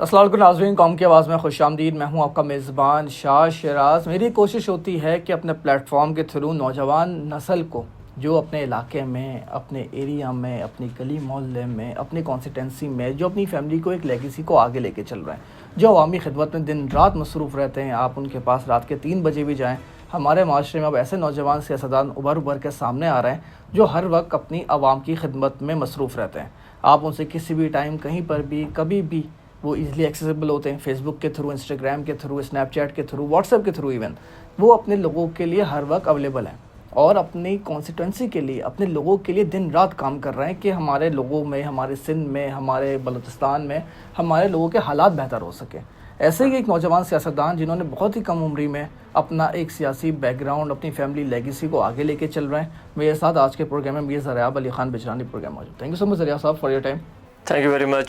السلام علیکم ناظرین، قوم کی آواز میں خوش آمدید۔ میں ہوں آپ کا میزبان شاہ شیراز۔ میری کوشش ہوتی ہے کہ اپنے پلیٹ فارم کے تھرو نوجوان نسل کو جو اپنے علاقے میں، اپنے ایریا میں، اپنی گلی محلے میں، اپنی کانسٹیٹنسی میں، جو اپنی فیملی کو ایک لیگیسی کو آگے لے کے چل رہے ہیں، جو عوامی خدمت میں دن رات مصروف رہتے ہیں، آپ ان کے پاس رات کے 3 بجے بھی جائیں۔ ہمارے معاشرے میں اب ایسے نوجوان سیاستدان ابھر کے سامنے آ رہے ہیں جو ہر وقت اپنی عوام کی خدمت میں مصروف رہتے ہیں۔ آپ ان سے کسی بھی ٹائم، کہیں پر بھی، کبھی بھی وہ ایزلی ایکسیسیبل ہوتے ہیں، فیس بک کے تھرو، انسٹاگرام کے تھرو، اسنیپ چیٹ کے تھرو، واٹس ایپ کے تھرو، ایون وہ اپنے لوگوں کے لیے ہر وقت اویلیبل ہیں اور اپنی کانسٹیٹوئنسی کے لیے، اپنے لوگوں کے لیے دن رات کام کر رہے ہیں کہ ہمارے لوگوں میں، ہمارے سندھ میں، ہمارے بلوچستان میں ہمارے لوگوں کے حالات بہتر ہو سکیں۔ ایسے ہی ایک نوجوان سیاستدان جنہوں نے بہت ہی کم عمری میں اپنا ایک سیاسی بیک گراؤنڈ، اپنی فیملی لیگیسی کو آگے لے کے چل رہے ہیں، میرے ساتھ آج کے پروگرام میں میر ذریعہ علی خان بجرانی پروگرام موجود۔ تھینک یو سو مچ ذریعہ sahab for your time. Thank you very much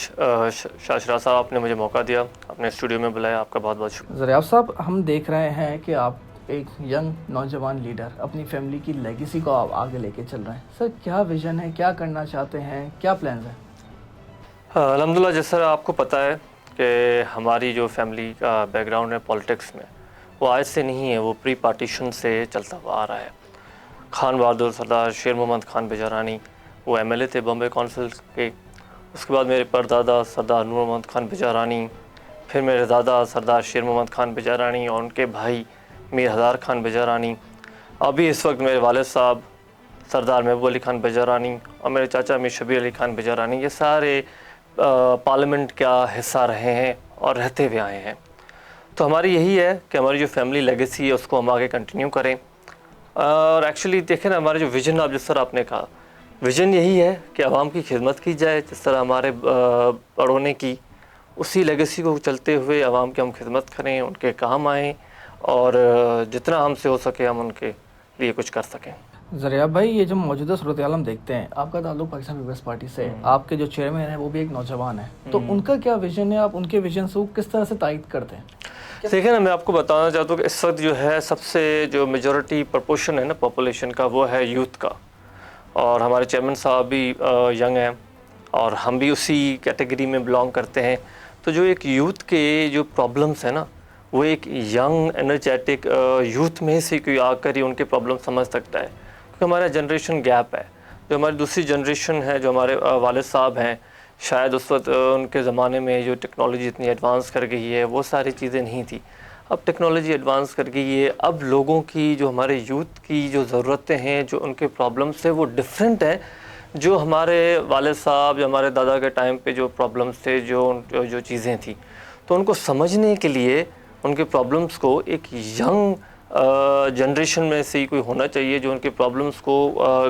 Shah Shiraz sahab, آپ نے مجھے موقع دیا، اپنے اسٹوڈیو میں بلایا، آپ کا بہت بہت شکریہ۔ ذریعہ صاحب، ہم دیکھ رہے ہیں کہ آپ ایک ینگ نوجوان لیڈر، اپنی فیملی کی لیگیسی کو آپ آگے لے کے چل رہے ہیں۔ سر، کیا ویژن ہے، کیا کرنا چاہتے ہیں، کیا پلانز ہیں؟ الحمدللہ، جس طرح آپ کو پتہ ہے کہ ہماری جو فیملی کا بیک گراؤنڈ ہے پالیٹکس میں، وہ آج سے نہیں ہے، وہ پری پارٹیشن سے چلتا ہوا آ رہا ہے۔ خان بہادر سردار شیر محمد خان بجارانی وہ ایم ایل اے تھے بامبے کونسل کے، اس کے بعد میرے پردادا سردار نور محمد خان بجارانی، پھر میرے دادا سردار شیر محمد خان بجارانی اور ان کے بھائی میر ہزار خان بجارانی، ابھی اس وقت میرے والد صاحب سردار محبوب علی خان بجارانی اور میرے چاچا میر شبیر علی خان بجارانی، یہ سارے پارلیمنٹ کا حصہ رہے ہیں اور رہتے ہوئے آئے ہیں۔ تو ہماری یہی ہے کہ ہماری جو فیملی لیگیسی ہے اس کو ہم آگے کنٹینیو کریں۔ اور ایکچولی دیکھیں نا، ہمارے جو ویژن، آپ جس طرح آپ نے کہا، ویژن یہی ہے کہ عوام کی خدمت کی جائے، جس طرح ہمارے بڑوں نے کی، اسی لیگیسی کو چلتے ہوئے عوام کی ہم خدمت کریں، ان کے کام آئیں اور جتنا ہم سے ہو سکے ہم ان کے لیے کچھ کر سکیں۔ ذریعہ بھائی، یہ جو موجودہ صورتحال ہم دیکھتے ہیں، آپ کا تعلق پاکستان پیپلز پارٹی سے، آپ کے جو چیئرمین ہیں وہ بھی ایک نوجوان ہیں، تو ان کا کیا ویژن ہے؟ آپ ان کے ویژن سے کس طرح سے تائید کرتے ہیں؟ دیکھیں نا، میں آپ کو بتانا چاہتا ہوں کہ اس وقت جو ہے سب سے جو میجورٹی پرپورشن ہے نا پاپولیشن کا، وہ ہے یوتھ کا، اور ہمارے چیئرمین صاحب بھی ینگ ہیں اور ہم بھی اسی کیٹیگری میں بلانگ کرتے ہیں۔ تو جو ایک یوتھ کے جو پرابلمس ہیں نا، وہ ایک ینگ انرجیٹک یوتھ میں سے کوئی آ کر ہی ان کے پرابلم سمجھ سکتا ہے، کیونکہ ہمارا جنریشن گیپ ہے۔ جو ہماری دوسری جنریشن ہے، جو ہمارے والد صاحب ہیں، شاید اس وقت ان کے زمانے میں جو ٹیکنالوجی اتنی ایڈوانس کر گئی ہے وہ ساری چیزیں نہیں تھی۔ اب ٹیکنالوجی ایڈوانس کر گئی ہے، اب لوگوں کی، جو ہمارے یوتھ کی جو ضرورتیں ہیں، جو ان کے پرابلمس ہیں، وہ ڈیفرنٹ ہیں۔ جو ہمارے والد صاحب، جو ہمارے دادا کے ٹائم پہ جو پرابلمس تھے، جو چیزیں تھیں، تو ان کو سمجھنے کے لیے ان کے پرابلمس کو ایک ینگ جنریشن میں سے ہی کوئی ہونا چاہیے جو ان کے پرابلمس کو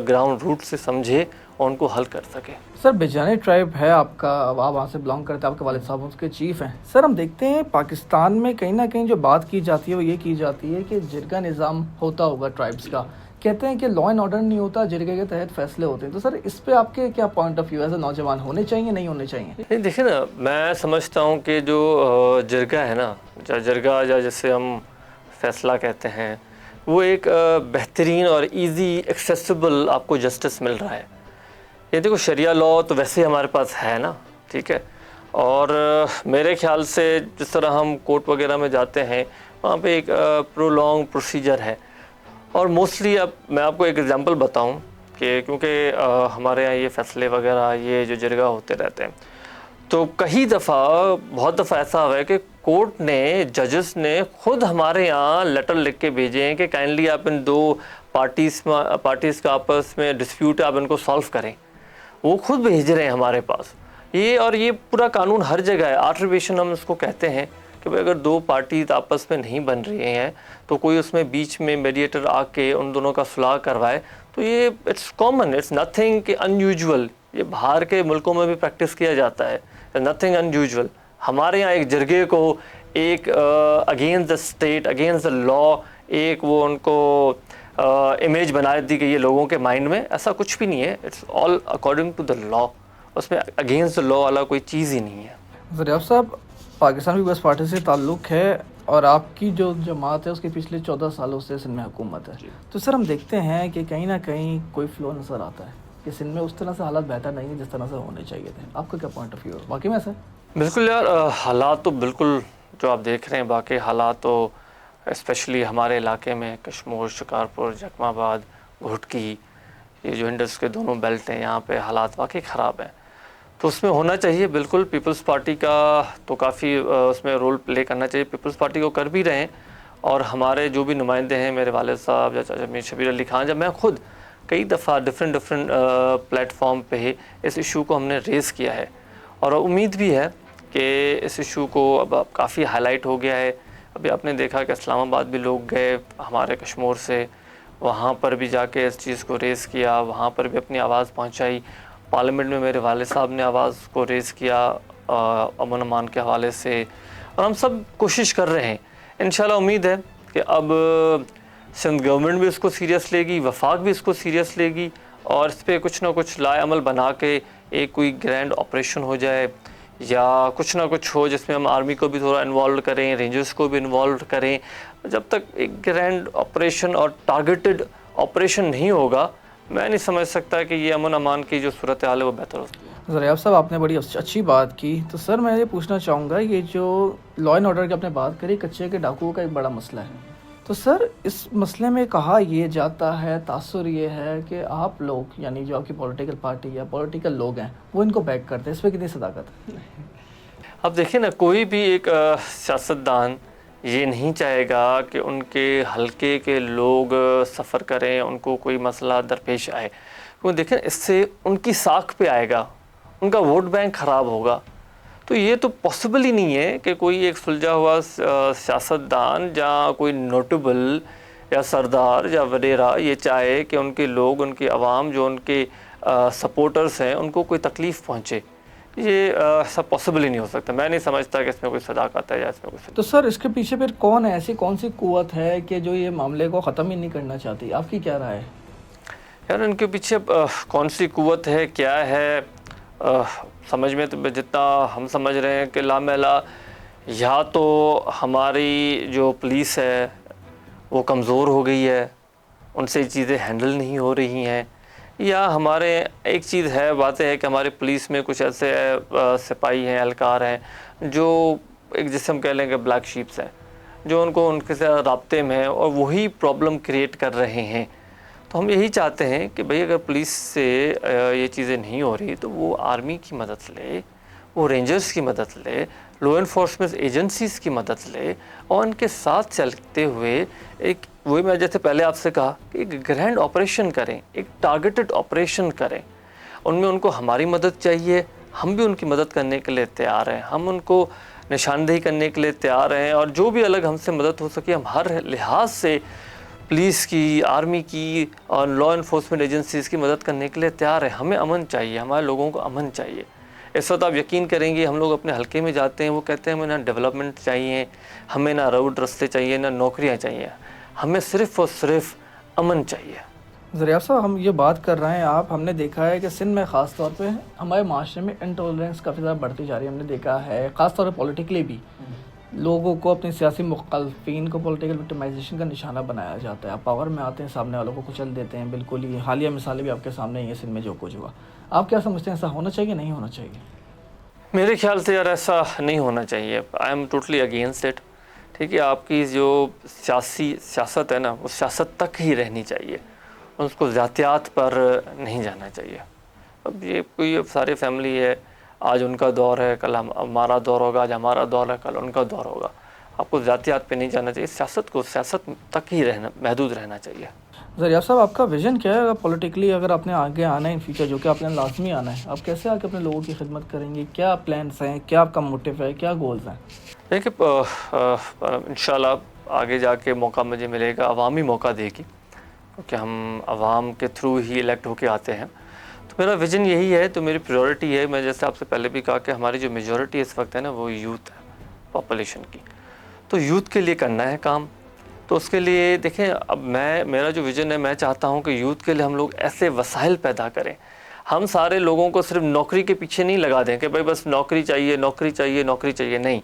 گراؤنڈ روٹ سے سمجھے اور ان کو حل کر سکے۔ سر، بجانی ٹرائب ہے آپ کا، آپ وہاں سے بلانگ کرتے ہیں، آپ کے والد صاحب اس کے چیف ہیں۔ سر، ہم دیکھتے ہیں پاکستان میں کہیں نہ کہیں جو بات کی جاتی ہے وہ یہ کی جاتی ہے کہ جرگہ نظام ہوتا ہوگا ٹرائبس کا، کہتے ہیں کہ لا اینڈ آرڈر نہیں ہوتا، جرگے کے تحت فیصلے ہوتے ہیں۔ تو سر، اس پہ آپ کے کیا point of view as a نوجوان، ہونے چاہیے نہیں ہونے چاہیے؟ دیکھیں نا، میں سمجھتا ہوں کہ جو جرگہ ہے نا، جرگہ یا جسے ہم فیصلہ کہتے ہیں، وہ ایک بہترین اور ایزی ایکسیسیبل آپ کو جسٹس مل رہا ہے۔ یہ دیکھو، شریعہ لا تو ویسے ہمارے پاس ہے نا، ٹھیک ہے، اور میرے خیال سے جس طرح ہم کورٹ وغیرہ میں جاتے ہیں، وہاں پہ ایک پرولونگ پروسیجر ہے۔ اور موسٹلی اب میں آپ کو ایک ایگزامپل بتاؤں کہ کیونکہ ہمارے یہاں یہ فیصلے وغیرہ، یہ جو جرگہ ہوتے رہتے ہیں، تو کئی دفعہ، بہت دفعہ ایسا ہوا ہے کہ کورٹ نے، ججز نے خود ہمارے یہاں لیٹر لکھ کے بھیجے ہیں کہ کائنڈلی آپ ان دو پارٹیز کا آپس میں ڈسپیوٹ ہے، آپ ان کو سالو کریں۔ وہ خود بھیج رہے ہیں ہمارے پاس اور یہ پورا قانون ہر جگہ ہے۔ آربٹریشن ہم اس کو کہتے ہیں کہ بھائی اگر دو پارٹیز آپس میں نہیں بن رہی ہیں تو کوئی اس میں بیچ میں میڈیٹر آ کے ان دونوں کا صلاح کروائے، تو یہ it's common, it's nothing unusual. یہ باہر کے ملکوں میں بھی پریکٹس کیا جاتا ہے، نتھنگ ان یوزول۔ ہمارے یہاں ایک جرگے کو ایک against the state, against the law, ایک وہ ان کو امیج بنا دی گئی ہے لوگوں کے مائنڈ میں۔ ایسا کچھ بھی نہیں ہے، it's all according to the law, اس میں اگینسٹ دا لا والا کوئی چیز ہی نہیں ہے۔ ذریعہ صاحب، پاکستان پیپلز پارٹی سے تعلق ہے اور آپ کی جو جماعت ہے اس کے پچھلے 14 سالوں سے سندھ میں حکومت ہے، تو سر ہم دیکھتے ہیں کہ کہیں نہ کہیں کوئی فلو نظر آتا ہے کہ سندھ میں اس طرح سے حالات بہتر نہیں ہیں جس طرح سے ہونے چاہیے تھے۔ آپ کا کیا پوائنٹ آف ویو ہے؟ واقعی میں ایسا ہے؟ بالکل یار، حالات تو بالکل جو آپ دیکھ رہے ہیں، باقی حالات تو اسپیشلی ہمارے علاقے میں کشمور، شکارپور، جکم آباد، گھٹکی، یہ جو انڈس کے دونوں بیلٹ ہیں، یہاں پہ حالات واقعی خراب ہیں. تو اس میں ہونا چاہیے بالکل. پیپلز پارٹی کا تو کافی اس میں رول پلے کرنا چاہیے. پیپلز پارٹی کو کر بھی رہے ہیں، اور ہمارے جو بھی نمائندے ہیں، میرے والد صاحب یا چاچا میر شبیر علی خان، جب میں خود کئی دفعہ ڈفرینٹ پلیٹ فارم پہ اس ایشو کو ہم نے ریز کیا ہے، اور امید بھی ہے کہ اس ایشو کو اب کافی ہائی لائٹ ہو گیا ہے. ابھی آپ نے دیکھا کہ اسلام آباد بھی لوگ گئے ہمارے کشمور سے، وہاں پر بھی جا کے اس چیز کو ریز کیا، وہاں پر بھی اپنی آواز پہنچائی. پارلیمنٹ میں میرے والد صاحب نے آواز کو ریز کیا امن امان کے حوالے سے، اور ہم سب کوشش کر رہے ہیں. انشاءاللہ امید ہے کہ اب سندھ گورنمنٹ بھی اس کو سیریس لے گی، وفاق بھی اس کو سیریس لے گی، اور اس پہ کچھ نہ کچھ لائے عمل بنا کے ایک کوئی گرینڈ آپریشن ہو جائے، یا کچھ نہ کچھ ہو جس میں ہم آرمی کو بھی تھوڑا انوالو کریں، رینجرز کو بھی انوالو کریں. جب تک ایک گرینڈ آپریشن اور ٹارگیٹڈ آپریشن نہیں ہوگا، میں نہیں سمجھ سکتا کہ یہ امن امان کی جو صورتحال ہے وہ بہتر ہو سکتی ہے. ضریاب صاحب، آپ نے بڑی اچھی بات کی. تو سر میں یہ پوچھنا چاہوں گا، یہ جو لا اینڈ آرڈر کی آپ نے بات کری، کچے کے ڈاکوؤں کا ایک بڑا مسئلہ ہے. تو سر اس مسئلے میں کہا یہ جاتا ہے، تاثر یہ ہے کہ آپ لوگ، یعنی جو آپ کی پولیٹیکل پارٹی یا پولیٹیکل لوگ ہیں، وہ ان کو بیک کرتے ہیں. اس پہ کتنی صداقت ہے؟ اب دیکھیں نا، کوئی بھی ایک سیاستدان یہ نہیں چاہے گا کہ ان کے حلقے کے لوگ سفر کریں، ان کو کوئی مسئلہ درپیش آئے. کیونکہ دیکھیں اس سے ان کی ساکھ پہ آئے گا، ان کا ووٹ بینک خراب ہوگا. تو یہ تو پاسبل ہی نہیں ہے کہ کوئی ایک سلجھا ہوا سیاستدان یا کوئی نوٹیبل یا سردار یا وڈیرا یہ چاہے کہ ان کے لوگ، ان کے عوام جو ان کے سپورٹرز ہیں، ان کو کوئی تکلیف پہنچے. یہ سب پاسبل ہی نہیں ہو سکتا. میں نہیں سمجھتا کہ اس میں کوئی صداقت ہے یا اس میں کوئی. تو سر اس کے پیچھے پھر کون ہے، ایسی کون سی قوت ہے کہ جو یہ معاملے کو ختم ہی نہیں کرنا چاہتی؟ آپ کی کیا رائے ہے؟ یار ان کے پیچھے کون سی قوت ہے، کیا ہے، سمجھ میں تو جتنا ہم سمجھ رہے ہیں کہ لامحالہ یا تو ہماری جو پولیس ہے وہ کمزور ہو گئی ہے، ان سے چیزیں ہینڈل نہیں ہو رہی ہیں، یا ہمارے ایک چیز ہے، باتیں ہے کہ ہمارے پولیس میں کچھ ایسے سپاہی ہیں، اہلکار ہیں جو ایک جسے ہم کہہ لیں کہ بلیک شیپس ہیں، جو ان کو ان کے ساتھ رابطے میں ہیں اور وہی پرابلم کریٹ کر رہے ہیں. تو ہم یہی چاہتے ہیں کہ بھئی اگر پولیس سے یہ چیزیں نہیں ہو رہی تو وہ آرمی کی مدد لے، وہ رینجرز کی مدد لے، لا انفورسمنٹ ایجنسیز کی مدد لے، اور ان کے ساتھ چلتے ہوئے ایک وہی میں جیسے پہلے آپ سے کہا کہ ایک گرینڈ آپریشن کریں، ایک ٹارگیٹڈ آپریشن کریں. ان کو ہماری مدد چاہیے، ہم بھی ان کی مدد کرنے کے لیے تیار ہیں، ہم ان کو نشاندہی کرنے کے لیے تیار ہیں، اور جو بھی الگ ہم سے مدد ہو سکے ہم ہر لحاظ سے پولیس کی، آرمی کی اور لا انفورسمنٹ ایجنسیز کی مدد کرنے کے لیے تیار ہیں. ہمیں امن چاہیے، ہمارے لوگوں کو امن چاہیے. اس وقت آپ یقین کریں گے، ہم لوگ اپنے حلقے میں جاتے ہیں، وہ کہتے ہیں ہمیں نہ ڈیولپمنٹ چاہیے، ہمیں نہ روڈ رستے چاہیے، نہ نوکریاں چاہیے، ہمیں صرف اور صرف امن چاہیے. ضریاب صاحب، ہم یہ بات کر رہے ہیں، ہم نے دیکھا ہے کہ سندھ میں خاص طور پہ ہمارے معاشرے میں انٹالرنس کافی زیادہ بڑھتی جا رہی ہے. ہم نے دیکھا ہے خاص طور پہ پولیٹیکلی بھی لوگوں کو، اپنے سیاسی مخالفین کو پولیٹیکل وکٹمائزیشن کا نشانہ بنایا جاتا ہے. آپ پاور میں آتے ہیں، سامنے والوں کو کچل دیتے ہیں. بالکل ہی حالیہ مثالیں بھی آپ کے سامنے ہی ہیں سندھ میں جو کچھ ہوا. آپ کیا سمجھتے ہیں، ایسا ہونا چاہیے نہیں ہونا چاہیے؟ میرے خیال سے یار ایسا نہیں ہونا چاہیے. I am totally against it. ٹھیک ہے، آپ کی جو سیاست ہے نا، وہ سیاست تک ہی رہنی چاہیے، اس کو ذاتیات پر نہیں جانا چاہیے. اب یہ کوئی ساری فیملی ہے، آج ان کا دور ہے، کل ہمارا دور ہوگا، آج ہمارا دور ہے، کل ان کا دور ہوگا. آپ کو ذاتیات پہ نہیں جانا چاہیے، سیاست کو سیاست تک ہی محدود رہنا چاہیے. ضریاب صاحب، آپ کا ویژن کیا ہے اگر پولیٹیکلی اگر آپ نے آگے آنا ہے ان فیوچر، جو کہ آپ نے لازمی آنا ہے، آپ کیسے آ کے اپنے لوگوں کی خدمت کریں گے؟ کیا پلانس ہیں، کیا آپ کا موٹیو ہے، کیا گولز ہیں؟ دیکھیں انشاءاللہ آگے جا کے موقع مجھے ملے گا، عوامی موقع دے گی، کیونکہ ہم عوام کے تھرو ہی الیکٹ ہو کے آتے ہیں. تو میرا ویژن یہی ہے، تو میری پریورٹی ہے. میں جیسے آپ سے پہلے بھی کہا کہ ہماری جو میجورٹی اس وقت ہے نا، وہ یوتھ ہے پاپولیشن کی. تو یوتھ کے لیے کرنا ہے کام. تو اس کے لیے دیکھیں، اب میرا جو ویژن ہے، میں چاہتا ہوں کہ یوتھ کے لیے ہم لوگ ایسے وسائل پیدا کریں. ہم سارے لوگوں کو صرف نوکری کے پیچھے نہیں لگا دیں کہ بھائی بس نوکری چاہیے، نوکری چاہیے، نوکری چاہیے. نہیں،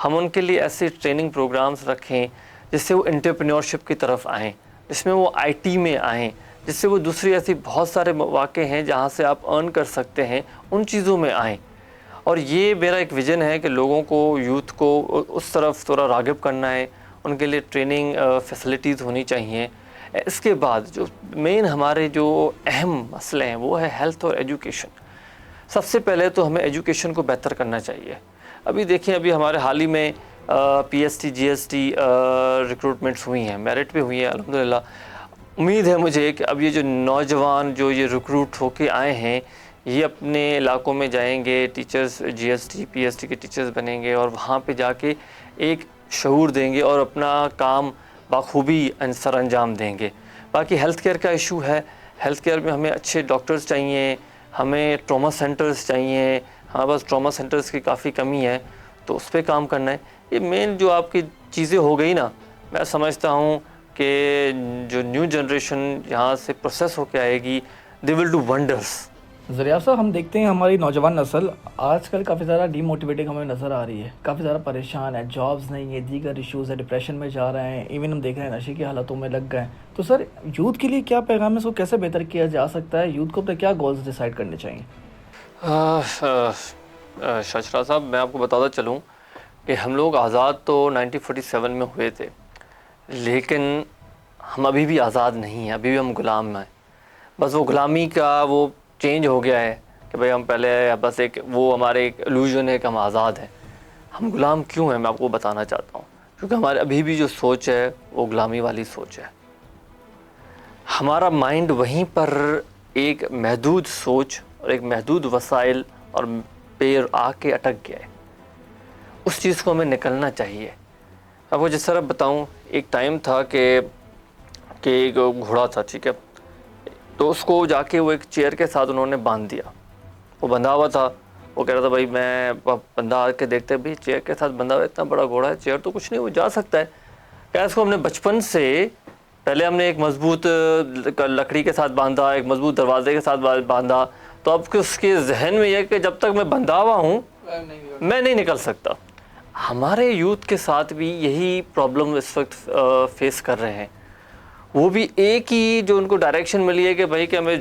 ہم ان کے لیے ایسے ٹریننگ پروگرامز رکھیں جس سے وہ انٹرپرینیورشپ کی طرف آئیں، جس میں وہ آئی ٹی میں آئیں، جس سے وہ دوسری ایسی بہت سارے مواقع ہیں جہاں سے آپ ارن کر سکتے ہیں، ان چیزوں میں آئیں. اور یہ میرا ایک ویژن ہے کہ لوگوں کو، یوتھ کو اس طرف تھوڑا راغب کرنا ہے. ان کے لیے ٹریننگ فیسلٹیز ہونی چاہیے. اس کے بعد جو مین ہمارے جو اہم مسئلے ہیں وہ ہے ہیلتھ اور ایجوکیشن. سب سے پہلے تو ہمیں ایجوکیشن کو بہتر کرنا چاہیے. ابھی دیکھیں، ابھی ہمارے حال ہی میں P S T G S T recruitments ہوئی ہیں، میرٹ پہ ہوئی ہیں الحمدللہ. امید ہے مجھے کہ اب یہ جو نوجوان جو یہ ریکروٹ ہو کے آئے ہیں یہ اپنے علاقوں میں جائیں گے، teachers G S T P S T کے ٹیچرز بنیں گے اور وہاں پہ جا کے ایک شعور دیں گے اور اپنا کام بخوبی سر انجام دیں گے. باقی ہیلتھ کیئر کا ایشو ہے. ہیلتھ کیئر میں ہمیں اچھے ڈاکٹرز چاہیے، ہمیں ٹراما سینٹرز چاہیے. ہمارے پاس ٹراما سینٹرز کی کافی کمی ہے، تو اس پہ کام کرنا ہے. یہ مین جو آپ کی چیزیں ہو گئی نا، میں سمجھتا ہوں کہ جو نیو جنریشن یہاں سے پروسیس ہو کے آئے گی، دے ول ڈو ونڈرس. ذریعہ صاحب، ہم دیکھتے ہیں ہماری نوجوان نسل آج کل کافی زیادہ ڈی موٹیویٹنگ ہمیں نظر آ رہی ہے، کافی زیادہ پریشان ہے، جابز نہیں ہے، دیگر ایشوز ہے، ڈپریشن میں جا رہے ہیں، ایون ہم دیکھ رہے ہیں نشے کی حالتوں میں لگ گئے ہیں. تو سر، یوتھ کے لیے کیا پیغام ہے، اس کو کیسے بہتر کیا جا سکتا ہے؟ یوتھ کو اپنے کیا گولز ڈیسائیڈ کرنے چاہیے؟ شاشرا صاحب، میں آپ کو بتاتا چلوں کہ ہم لوگ آزاد تو 1947 میں ہوئے تھے، لیکن ہم ابھی بھی آزاد نہیں ہیں، ابھی بھی ہم غلام ہیں. بس وہ غلامی کا وہ چینج ہو گیا ہے کہ بھئی ہم پہلے بس ایک وہ ہمارے ایک الوژن ہے کہ ہم آزاد ہیں. ہم غلام کیوں ہیں میں آپ کو بتانا چاہتا ہوں. کیونکہ ہمارے ابھی بھی جو سوچ ہے وہ غلامی والی سوچ ہے. ہمارا مائنڈ وہیں پر ایک محدود سوچ اور ایک محدود وسائل اور پیر آ کے اٹک گیا ہے. اس چیز کو ہمیں نکلنا چاہیے. اب وہ جس طرح بتاؤں، ایک ٹائم تھا کہ ایک گھوڑا تھا، ٹھیک ہے، تو اس کو جا کے وہ ایک چیئر کے ساتھ انہوں نے باندھ دیا. وہ بندھا ہوا تھا. وہ کہہ رہا تھا بھائی میں بندہ آ کے دیکھتے بھی چیئر کے ساتھ بندھا ہوا، اتنا بڑا گھوڑا ہے، چیئر تو کچھ نہیں، وہ جا سکتا ہے. کیا اس کو ہم نے بچپن سے پہلے ہم نے ایک مضبوط لکڑی کے ساتھ باندھا، ایک مضبوط دروازے کے ساتھ باندھا، تو اب اس کے ذہن میں یہ کہ جب تک میں بندھا ہوا ہوں میں نہیں نکل سکتا. ہمارے یوتھ کے ساتھ بھی یہی پرابلم اس وقت فیس کر رہے ہیں. وہ بھی ایک ہی جو ان کو ڈائریکشن ملی ہے کہ بھائی کہ ہمیں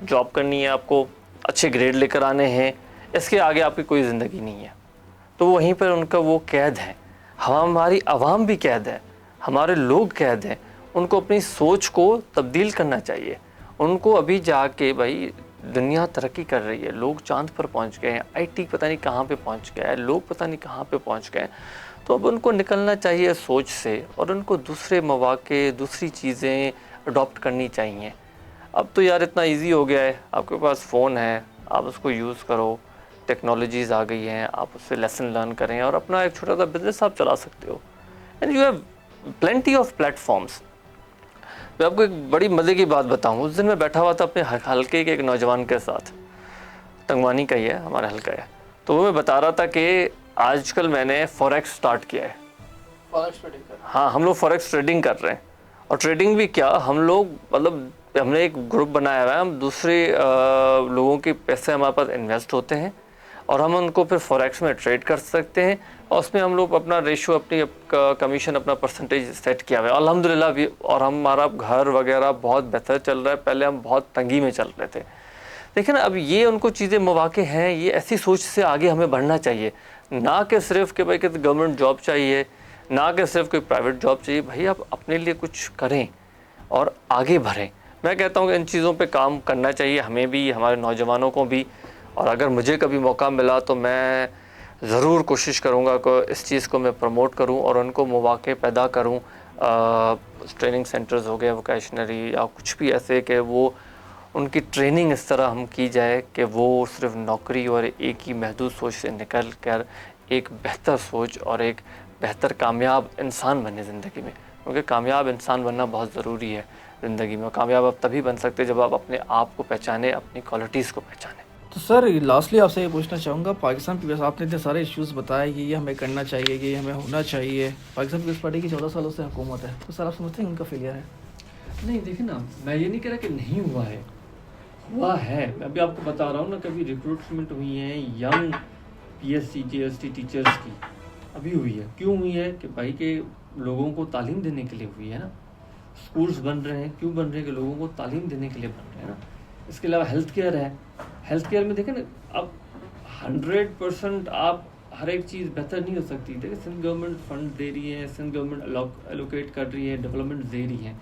جاب کرنی ہے، آپ کو اچھے گریڈ لے کر آنے ہیں، اس کے آگے آپ کی کوئی زندگی نہیں ہے. تو وہیں پر ان کا وہ قید ہے. ہماری عوام بھی قید ہے، ہمارے لوگ قید ہیں. ان کو اپنی سوچ کو تبدیل کرنا چاہیے. ان کو ابھی جا کے بھائی دنیا ترقی کر رہی ہے، لوگ چاند پر پہنچ گئے ہیں، آئی ٹی پتہ نہیں کہاں پہ پہنچ گیا ہے، لوگ پتہ نہیں کہاں پہ پہنچ گئے ہیں. تو اب ان کو نکلنا چاہیے سوچ سے اور ان کو دوسرے مواقع، دوسری چیزیں اڈاپٹ کرنی چاہیے. اب تو یار اتنا ایزی ہو گیا ہے، آپ کے پاس فون ہے، آپ اس کو یوز کرو، ٹیکنالوجیز آ گئی ہیں، آپ اس سے لیسن لرن کریں اور اپنا ایک چھوٹا سا بزنس آپ چلا سکتے ہو. And you have plenty of platforms. میں آپ کو ایک بڑی مزے کی بات بتاؤں. اس دن میں بیٹھا ہوا تھا اپنے حلقے کے ایک نوجوان کے ساتھ، تنگوانی کا ہی ہے ہمارا حلقہ ہے. تو وہ میں بتا رہا تھا کہ آج کل میں نے فوریکس سٹارٹ کیا ہے. فوریکس ٹریڈنگ کر؟ ہاں، ہم لوگ فوریکس ٹریڈنگ کر رہے ہیں. اور ٹریڈنگ بھی کیا، ہم لوگ مطلب ہم نے ایک گروپ بنایا ہوا ہے، ہم دوسرے لوگوں کے پیسے ہمارے پاس انویسٹ ہوتے ہیں اور ہم ان کو پھر فوریکس میں ٹریڈ کر سکتے ہیں. اور اس میں ہم لوگ اپنا ریشو، اپنی کمیشن، اپنا پرسنٹیج سیٹ کیا ہوا ہے الحمدللہ بھی. اور ہمارا گھر وغیرہ بہت بہتر چل رہا ہے. پہلے ہم بہت تنگی میں چل رہے تھے. لیکن اب یہ ان کو چیزیں مواقع ہیں. یہ ایسی سوچ سے آگے ہمیں بڑھنا چاہیے، نہ کہ صرف کہ بھائی کہ گورنمنٹ جاب چاہیے، نہ کہ صرف کوئی پرائیویٹ جاب چاہیے. بھائی آپ اپنے لیے کچھ کریں اور آگے بڑھیں. میں کہتا ہوں کہ ان چیزوں پہ کام کرنا چاہیے ہمیں بھی، ہمارے نوجوانوں کو بھی. اور اگر مجھے کبھی موقع ملا تو میں ضرور کوشش کروں گا کہ اس چیز کو میں پروموٹ کروں اور ان کو مواقع پیدا کروں. ٹریننگ سینٹرز ہو گئے، ووکیشنری یا کچھ بھی ایسے، کہ وہ ان کی ٹریننگ اس طرح ہم کی جائے کہ وہ صرف نوکری اور ایک ہی محدود سوچ سے نکل کر ایک بہتر سوچ اور ایک بہتر کامیاب انسان بنے زندگی میں. کیونکہ کامیاب انسان بننا بہت ضروری ہے زندگی میں. کامیاب آپ تبھی بن سکتے جب آپ اپنے آپ کو پہچانیں، اپنی کوالٹیز کو پہچانیں. تو سر لاسٹلی آپ سے یہ پوچھنا چاہوں گا، پاکستان پیپلز، آپ نے اتنے سارے ایشوز بتائے کہ یہ ہمیں کرنا چاہیے، یہ ہمیں ہونا چاہیے. پاکستان پیپلز پارٹی کی 14 سالوں سے حکومت ہے، تو سر آپ سمجھتے ہیں ان کا فیلئر ہے؟ نہیں، دیکھیں نا، میں یہ نہیں کہہ رہا کہ نہیں ہوا ہے، ہوا ہے. میں ابھی آپ کو بتا رہا ہوں نا، کبھی ریکروٹمنٹ ہوئی ہیں young P S T G S T teachers کی، ابھی ہوئی ہے. کیوں ہوئی ہے؟ کہ بھائی کہ لوگوں کو تعلیم دینے کے لیے ہوئی ہے نا. اسکولس بن رہے ہیں، کیوں بن رہے ہیں؟ کہ لوگوں کو تعلیم دینے کے لیے بن رہے ہیں نا. اس کے علاوہ ہیلتھ کیئر ہے. ہیلتھ کیئر میں دیکھیں نا، اب 100% آپ ہر ایک چیز بہتر نہیں ہو سکتی. دیکھیں سندھ گورنمنٹ فنڈ دے رہی ہے, سندھ گورنمنٹ الوکیٹ کر رہی ہے, ڈیولپمنٹ دے رہی ہے.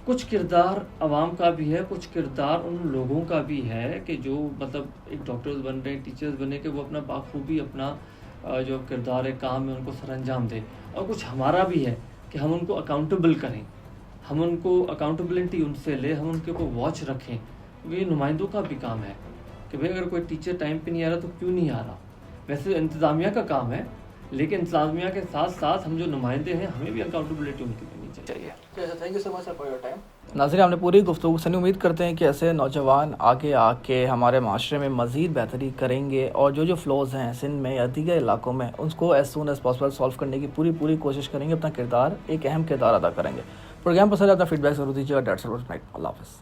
کچھ کردار عوام کا بھی ہے, کچھ کردار ان لوگوں کا بھی ہے کہ جو مطلب ایک ڈاکٹرز بن رہے ہیں, ٹیچرز بنے کہ وہ اپنا بخوبی اپنا جو کردار کام ہے ان کو سر انجام دے. اور کچھ ہمارا بھی ہے کہ ہم ان کو اکاؤنٹیبل کریں, ہم ان کو اکاؤنٹیبلٹی ان سے لیں, ہم ان کے اوپر واچ رکھیں. کیونکہ یہ نمائندوں کا بھی کام ہے کہ بھئی اگر کوئی ٹیچر ٹائم پہ نہیں آ رہا تو کیوں نہیں آ رہا. ویسے انتظامیہ کا کام ہے, لیکن انتظامیہ کے ساتھ ساتھ ہم جو نمائندے ہیں ہمیں بھی اکاؤنٹیبلٹی ان کی دینی چاہیے. Thank you so much for your time. ناظرین, ہم نے پوری گفتگو سنی. امید کرتے ہیں کہ ایسے نوجوان آگے آ کے ہمارے معاشرے میں مزید بہتری کریں گے اور جو فلوز ہیں سندھ میں یا دیگر علاقوں میں ان کو as soon as possible solve کرنے کی پوری کوشش کریں گے, اپنا کردار ایک اہم کردار ادا کریں گے. پروگرام پسند ہے اپنا فیڈ بیک ضرور دیجیے گا. اللہ حافظ.